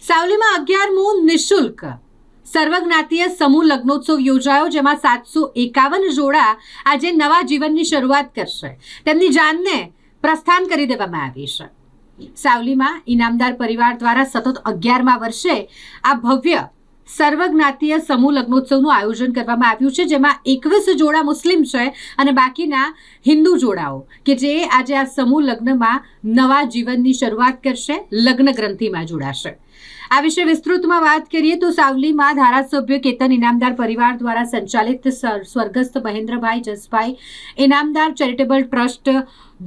સાવલીમાં 11મો નિઃશુલ્ક સર્વજ્ઞાતીય સમૂહ લગ્નોત્સવ યોજાયો, જેમાં 751 જોડા આજે નવા જીવનની શરૂઆત કરશે. તેમની જાનને પ્રસ્થાન કરી દેવામાં આવી છે. સાવલીમાં ઇનામદાર પરિવાર દ્વારા સતત 11મા વર્ષે આ ભવ્ય સર્વજ્ઞાતીય સમૂહ લગ્નોત્સવનું આયોજન કરવામાં આવ્યું છે, જેમાં 21 જોડા મુસ્લિમ છે અને બાકીના હિન્દુ જોડાઓ કે જે આજે આ સમૂહ લગ્નમાં નવા જીવનની શરૂઆત કરશે, લગ્ન ગ્રંથિમાં જોડાશે. આ વિશે વિસ્તૃતમાં વાત કરીએ તો સાવલીમાં ધારાસભ્ય કેતન ઇનામદાર પરિવાર દ્વારા સંચાલિત સ્વર્ગસ્થ મહેન્દ્રભાઈ જસભાઈ ઇનામદાર ચેરિટેબલ ટ્રસ્ટ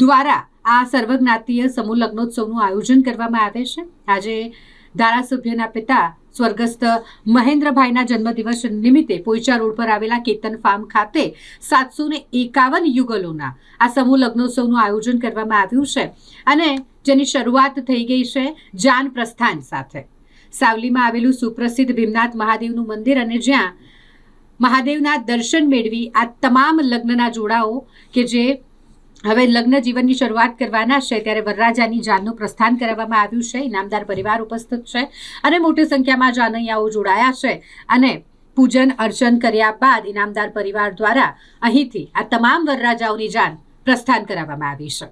દ્વારા આ સર્વજ્ઞાતીય સમૂહ લગ્નોત્સવનું આયોજન કરવામાં આવે છે. આજે ધારાસભ્યના પિતા સ્વર્ગસ્થ મહેન્દ્રભાઈના જન્મદિવસ નિમિત્તે પોઈચા રોડ પર આવેલા કેતન ફાર્મ ખાતે 751 યુગલોના આ સમૂહ લગ્નોત્સવનું આયોજન કરવામાં આવ્યું છે અને જેની શરૂઆત થઈ ગઈ છે જાન પ્રસ્થાન સાથે. સાવલીમાં આવેલું સુપ્રસિદ્ધ ભીમનાથ મહાદેવનું મંદિર અને જ્યાં મહાદેવના દર્શન મેળવી આ તમામ લગ્નના જોડાઓ કે જે હવે લગ્ન જીવનની શરૂઆત કરવાના છે ત્યારે વરરાજાની જાનનું પ્રસ્થાન કરવામાં આવ્યું છે. ઇનામદાર પરિવાર ઉપસ્થિત છે અને મોટી સંખ્યામાં જાનૈયાઓ જોડાયા છે અને પૂજન અર્ચન કર્યા બાદ ઇનામદાર પરિવાર દ્વારા અહીંથી આ તમામ વરરાજાઓની જાન પ્રસ્થાન કરાવવામાં આવી છે.